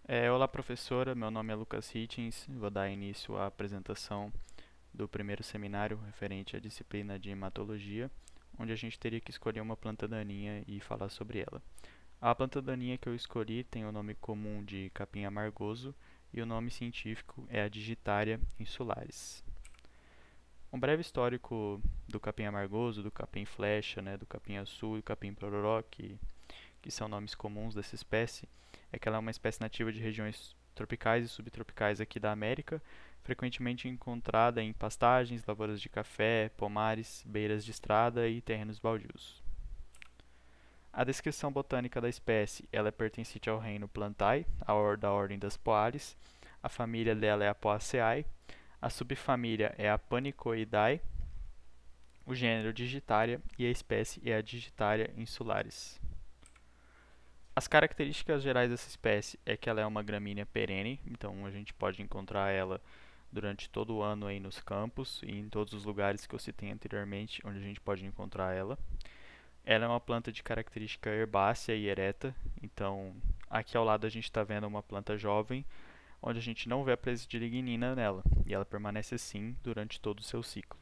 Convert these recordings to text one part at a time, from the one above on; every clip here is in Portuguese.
Olá, professora. Meu nome é Lucas Hitchens. Vou dar início à apresentação do primeiro seminário referente à disciplina de hematologia, onde a gente teria que escolher uma planta daninha e falar sobre ela. A planta daninha que eu escolhi tem o nome comum de capim amargoso e o nome científico é a Digitaria insularis. Um breve histórico do capim amargoso, do capim flecha, do capim açul e do capim pororó, que são nomes comuns dessa espécie, é que ela é uma espécie nativa de regiões tropicais e subtropicais aqui da América, frequentemente encontrada em pastagens, lavouras de café, pomares, beiras de estrada e terrenos baldios. A descrição botânica da espécie, ela é pertencente ao reino Plantae, da ordem das Poales. A família dela é a Poaceae, a subfamília é a Panicoidae, o gênero Digitaria e a espécie é a Digitaria insularis. As características gerais dessa espécie é que ela é uma gramínea perene, então a gente pode encontrar ela durante todo o ano aí nos campos e em todos os lugares que eu citei anteriormente, onde a gente pode encontrar ela. Ela é uma planta de característica herbácea e ereta, então aqui ao lado a gente está vendo uma planta jovem, onde a gente não vê a presença de lignina nela, e ela permanece assim durante todo o seu ciclo.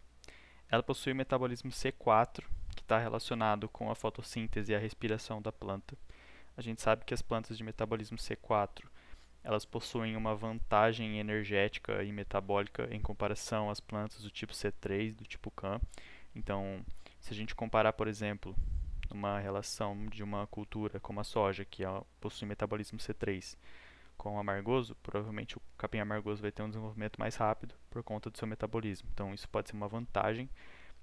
Ela possui o metabolismo C4, que está relacionado com a fotossíntese e a respiração da planta. A gente sabe que as plantas de metabolismo C4 elas possuem uma vantagem energética e metabólica em comparação às plantas do tipo C3, do tipo Can. Então, se a gente comparar, por exemplo, uma relação de uma cultura como a soja, que possui metabolismo C3, com o amargoso, provavelmente o capim amargoso vai ter um desenvolvimento mais rápido por conta do seu metabolismo. Então, isso pode ser uma vantagem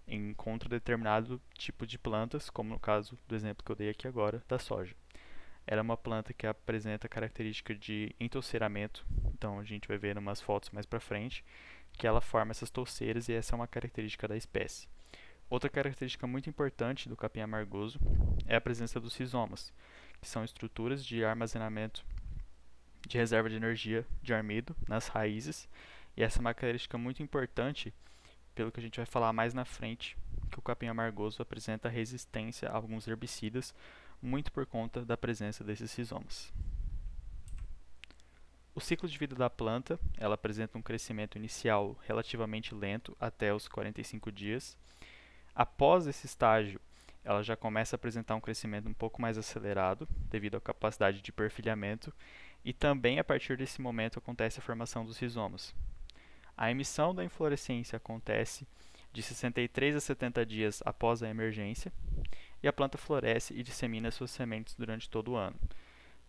em contra determinado tipo de plantas, como no caso do exemplo que eu dei aqui agora, da soja. Ela é uma planta que apresenta característica de entouceiramento, então a gente vai ver em umas fotos mais para frente que ela forma essas touceiras e essa é uma característica da espécie. Outra característica muito importante do capim amargoso é a presença dos rizomas, que são estruturas de armazenamento de reserva de energia de amido nas raízes, e essa é uma característica muito importante pelo que a gente vai falar mais na frente, que o capim amargoso apresenta resistência a alguns herbicidas, muito por conta da presença desses rizomas. O ciclo de vida da planta, ela apresenta um crescimento inicial relativamente lento até os 45 dias. Após esse estágio, ela já começa a apresentar um crescimento um pouco mais acelerado, devido à capacidade de perfilhamento, e também a partir desse momento acontece a formação dos rizomas. A emissão da inflorescência acontece de 63 a 70 dias após a emergência, e a planta floresce e dissemina suas sementes durante todo o ano.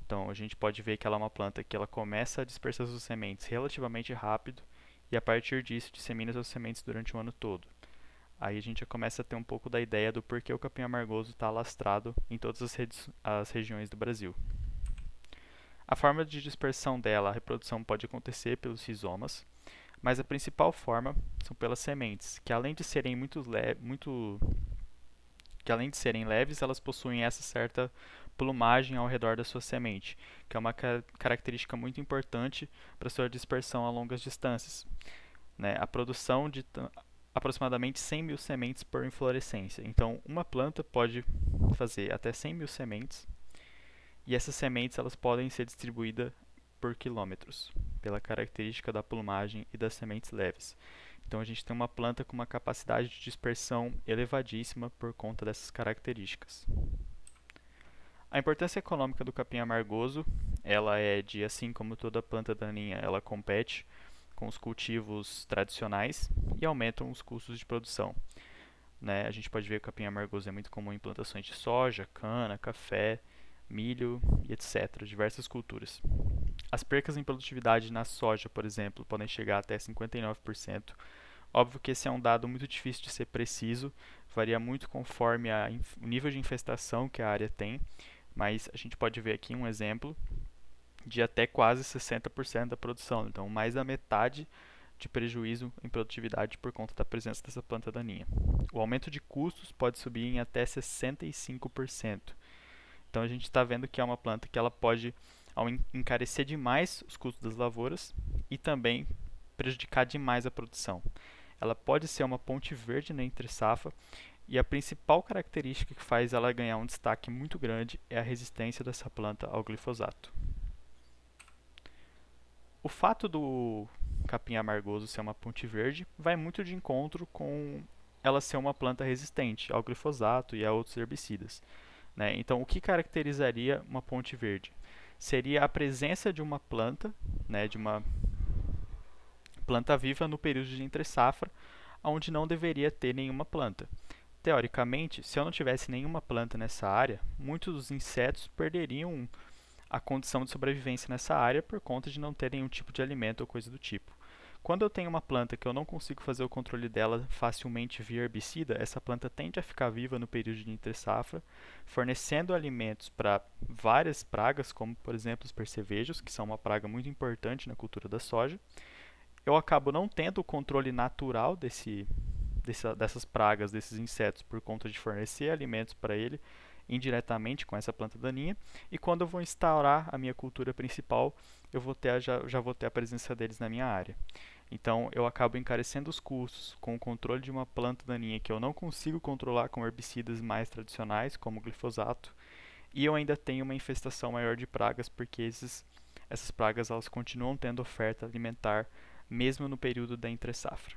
Então a gente pode ver que ela é uma planta que ela começa a dispersar suas sementes relativamente rápido e a partir disso dissemina suas sementes durante o ano todo. Aí a gente já começa a ter um pouco da ideia do porquê o capim amargoso está alastrado em todas as regiões do Brasil. A forma de dispersão dela, a reprodução pode acontecer pelos rizomas, mas a principal forma são pelas sementes, que além de serem leves, elas possuem essa certa plumagem ao redor da sua semente, que é uma característica muito importante para sua dispersão a longas distâncias. A produção de aproximadamente 100 mil sementes por inflorescência. Então, uma planta pode fazer até 100 mil sementes, e essas sementes elas podem ser distribuídas por quilômetros, pela característica da plumagem e das sementes leves. Então a gente tem uma planta com uma capacidade de dispersão elevadíssima por conta dessas características. A importância econômica do capim amargoso, ela é de, assim como toda planta daninha, ela compete com os cultivos tradicionais e aumentam os custos de produção. A gente pode ver que o capim amargoso é muito comum em plantações de soja, cana, café, milho e etc., diversas culturas. As percas em produtividade na soja, por exemplo, podem chegar até 59%. Óbvio que esse é um dado muito difícil de ser preciso, varia muito conforme o nível de infestação que a área tem, mas a gente pode ver aqui um exemplo de até quase 60% da produção, então mais da metade de prejuízo em produtividade por conta da presença dessa planta daninha. O aumento de custos pode subir em até 65%. Então a gente está vendo que é uma planta que ela pode encarecer demais os custos das lavouras e também prejudicar demais a produção. Ela pode ser uma ponte verde na entre-safra e a principal característica que faz ela ganhar um destaque muito grande é a resistência dessa planta ao glifosato. O fato do capim amargoso ser uma ponte verde vai muito de encontro com ela ser uma planta resistente ao glifosato e a outros herbicidas, né? Então, o que caracterizaria uma ponte verde? Seria a presença de uma planta, né, de uma planta viva no período de entre-safra, onde não deveria ter nenhuma planta. Teoricamente, se eu não tivesse nenhuma planta nessa área, muitos dos insetos perderiam a condição de sobrevivência nessa área por conta de não ter nenhum tipo de alimento ou coisa do tipo. Quando eu tenho uma planta que eu não consigo fazer o controle dela facilmente via herbicida, essa planta tende a ficar viva no período de entre-safra, fornecendo alimentos para várias pragas, como por exemplo os percevejos, que são uma praga muito importante na cultura da soja. Eu acabo não tendo o controle natural dessas pragas, desses insetos, por conta de fornecer alimentos para ele indiretamente com essa planta daninha, e quando eu vou instaurar a minha cultura principal, eu vou ter já vou ter a presença deles na minha área. Então eu acabo encarecendo os custos com o controle de uma planta daninha que eu não consigo controlar com herbicidas mais tradicionais, como o glifosato, e eu ainda tenho uma infestação maior de pragas, porque essas pragas elas continuam tendo oferta alimentar mesmo no período da entre-safra.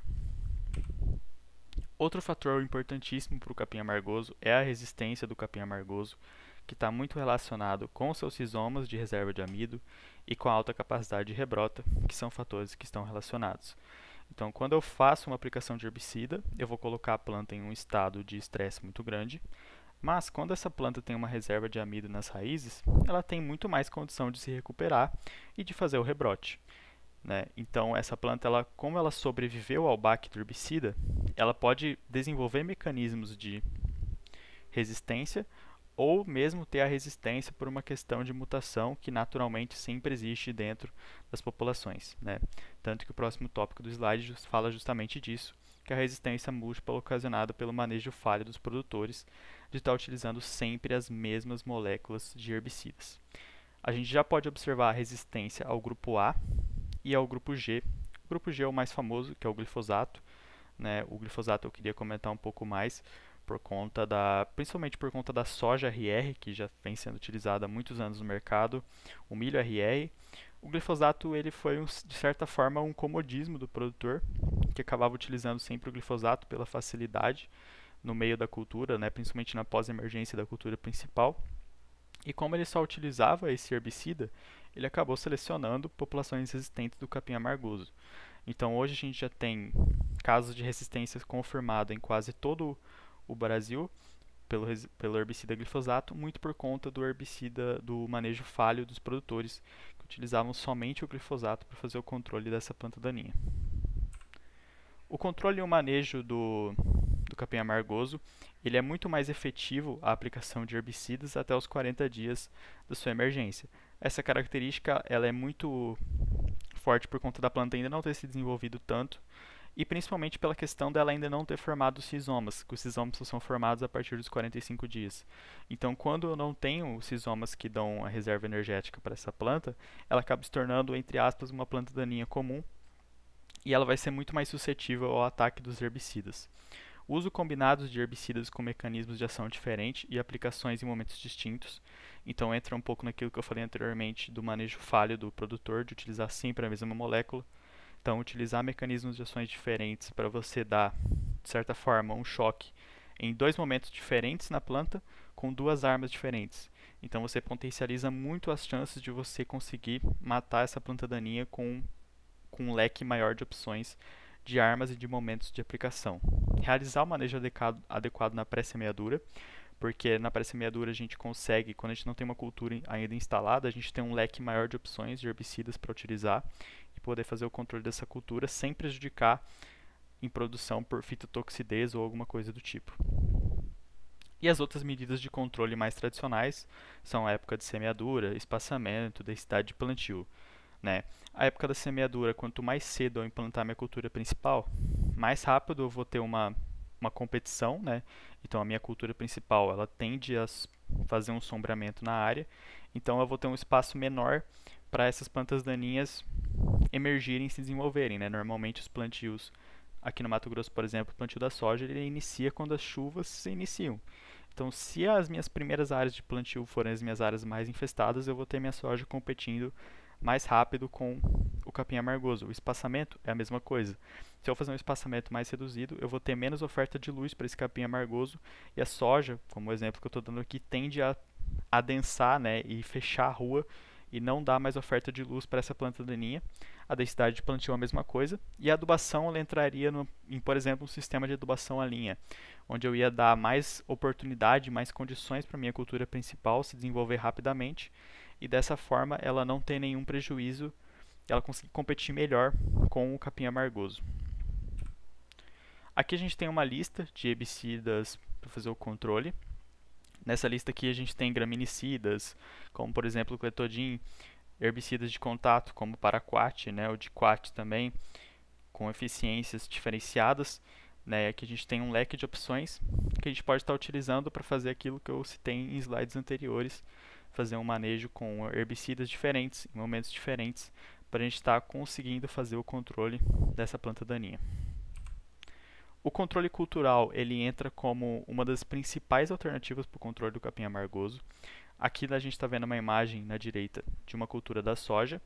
Outro fator importantíssimo para o capim amargoso é a resistência do capim amargoso, que está muito relacionado com seus rizomas de reserva de amido e com a alta capacidade de rebrota, que são fatores que estão relacionados. Então, quando eu faço uma aplicação de herbicida, eu vou colocar a planta em um estado de estresse muito grande, mas quando essa planta tem uma reserva de amido nas raízes, ela tem muito mais condição de se recuperar e de fazer o rebrote, né? Então, essa planta, como ela sobreviveu ao baque do herbicida, ela pode desenvolver mecanismos de resistência ou mesmo ter a resistência por uma questão de mutação que naturalmente sempre existe dentro das populações, né? Tanto que o próximo tópico do slide fala justamente disso, que é a resistência múltipla ocasionada pelo manejo falho dos produtores de estar utilizando sempre as mesmas moléculas de herbicidas. A gente já pode observar a resistência ao grupo A e ao grupo G. O grupo G é o mais famoso, que é o glifosato, né? O glifosato eu queria comentar um pouco mais, principalmente por conta da soja RR, que já vem sendo utilizada há muitos anos no mercado, o milho RR. O glifosato ele foi, de certa forma, um comodismo do produtor, que acabava utilizando sempre o glifosato pela facilidade no meio da cultura, né? Principalmente na pós-emergência da cultura principal. E como ele só utilizava esse herbicida, ele acabou selecionando populações resistentes do capim amargoso. Então hoje a gente já tem casos de resistência confirmados em quase todo o Brasil pelo herbicida glifosato, muito por conta do manejo falho dos produtores que utilizavam somente o glifosato para fazer o controle dessa planta daninha. O controle e o manejo do capim amargoso ele é muito mais efetivo a aplicação de herbicidas até os 40 dias da sua emergência. Essa característica ela é muito forte por conta da planta ainda não ter se desenvolvido tanto e principalmente pela questão dela ainda não ter formado os rizomas, que os rizomas são formados a partir dos 45 dias. Então, quando eu não tenho os rizomas que dão a reserva energética para essa planta, ela acaba se tornando, entre aspas, uma planta daninha comum e ela vai ser muito mais suscetível ao ataque dos herbicidas. O uso combinado de herbicidas com mecanismos de ação diferentes e aplicações em momentos distintos. Então entra um pouco naquilo que eu falei anteriormente do manejo falho do produtor, de utilizar sempre a mesma molécula. Então utilizar mecanismos de ações diferentes para você dar, de certa forma, um choque em dois momentos diferentes na planta com duas armas diferentes. Então você potencializa muito as chances de você conseguir matar essa planta daninha com um leque maior de opções de armas e de momentos de aplicação. Realizar o manejo adequado na pré-semeadura, porque na pré-semeadura a gente consegue, quando a gente não tem uma cultura ainda instalada, a gente tem um leque maior de opções de herbicidas para utilizar e poder fazer o controle dessa cultura sem prejudicar em produção por fitotoxidez ou alguma coisa do tipo. E as outras medidas de controle mais tradicionais são a época de semeadura, espaçamento, densidade de plantio, né? A época da semeadura, quanto mais cedo eu implantar minha cultura principal, mais rápido eu vou ter uma competição, né? Então a minha cultura principal ela tende a fazer um sombreamento na área, então eu vou ter um espaço menor para essas plantas daninhas emergirem e se desenvolverem, né? Normalmente os plantios aqui no Mato Grosso, por exemplo, o plantio da soja ele inicia quando as chuvas se iniciam. Então, se as minhas primeiras áreas de plantio forem as minhas áreas mais infestadas, eu vou ter minha soja competindo mais rápido com o capim amargoso. O espaçamento é a mesma coisa. Se eu fazer um espaçamento mais reduzido, eu vou ter menos oferta de luz para esse capim amargoso, e a soja, como o exemplo que eu estou dando aqui, tende a adensar, né, e fechar a rua e não dar mais oferta de luz para essa planta daninha. A densidade de plantio é a mesma coisa, e a adubação ela entraria em, por exemplo, um sistema de adubação à linha, onde eu ia dar mais oportunidade, mais condições para a minha cultura principal se desenvolver rapidamente, e dessa forma ela não ter nenhum prejuízo, ela conseguir competir melhor com o capim amargoso. Aqui a gente tem uma lista de herbicidas para fazer o controle. Nessa lista aqui a gente tem graminicidas, como por exemplo o clethodim, herbicidas de contato como o paraquat, né, o diquat também, com eficiências diferenciadas. Né, aqui a gente tem um leque de opções que a gente pode estar utilizando para fazer aquilo que eu citei em slides anteriores, fazer um manejo com herbicidas diferentes, em momentos diferentes, para a gente estar conseguindo fazer o controle dessa planta daninha. O controle cultural ele entra como uma das principais alternativas para o controle do capim amargoso. Aqui a gente está vendo uma imagem na direita de uma cultura da soja,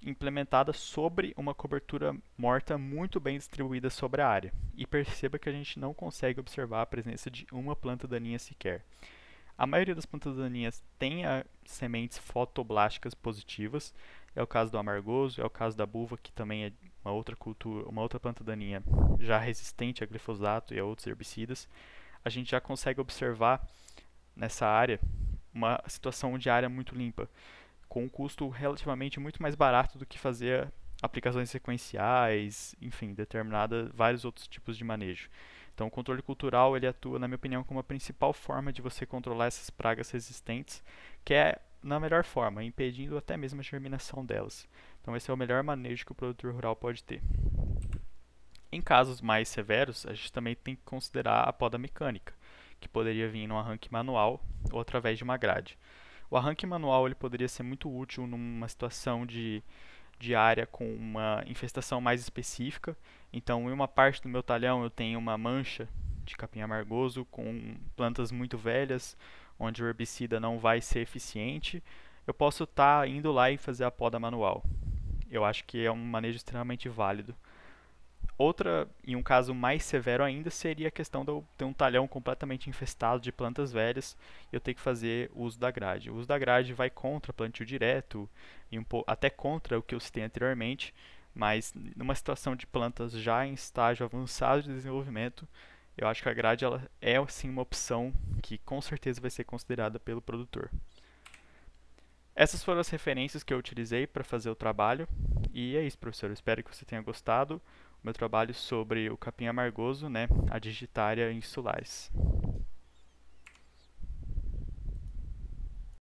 implementada sobre uma cobertura morta muito bem distribuída sobre a área. E perceba que a gente não consegue observar a presença de uma planta daninha sequer. A maioria das plantas daninhas tem sementes fotoblásticas positivas. É o caso do amargoso, é o caso da buva, que também é uma outra cultura, uma outra planta daninha já resistente a glifosato e a outros herbicidas. A gente já consegue observar nessa área uma situação de área muito limpa, com um custo relativamente muito mais barato do que fazer aplicações sequenciais, enfim, vários outros tipos de manejo. Então, o controle cultural ele atua, na minha opinião, como a principal forma de você controlar essas pragas resistentes, que é na melhor forma, impedindo até mesmo a germinação delas. Então, esse é o melhor manejo que o produtor rural pode ter. Em casos mais severos, a gente também tem que considerar a poda mecânica, que poderia vir no arranque manual ou através de uma grade. O arranque manual ele poderia ser muito útil numa situação de área com uma infestação mais específica. Então, em uma parte do meu talhão eu tenho uma mancha de capim amargoso com plantas muito velhas, onde o herbicida não vai ser eficiente. Eu posso estar indo lá e fazer a poda manual. Eu acho que é um manejo extremamente válido. Outra, em um caso mais severo ainda, seria a questão de eu ter um talhão completamente infestado de plantas velhas e eu ter que fazer uso da grade. O uso da grade vai contra plantio direto e até contra o que eu citei anteriormente, mas numa situação de plantas já em estágio avançado de desenvolvimento, eu acho que a grade ela é sim uma opção que com certeza vai ser considerada pelo produtor. Essas foram as referências que eu utilizei para fazer o trabalho. E é isso, professor. Eu espero que você tenha gostado do meu trabalho sobre o capim amargoso, né, a Digitária insulares.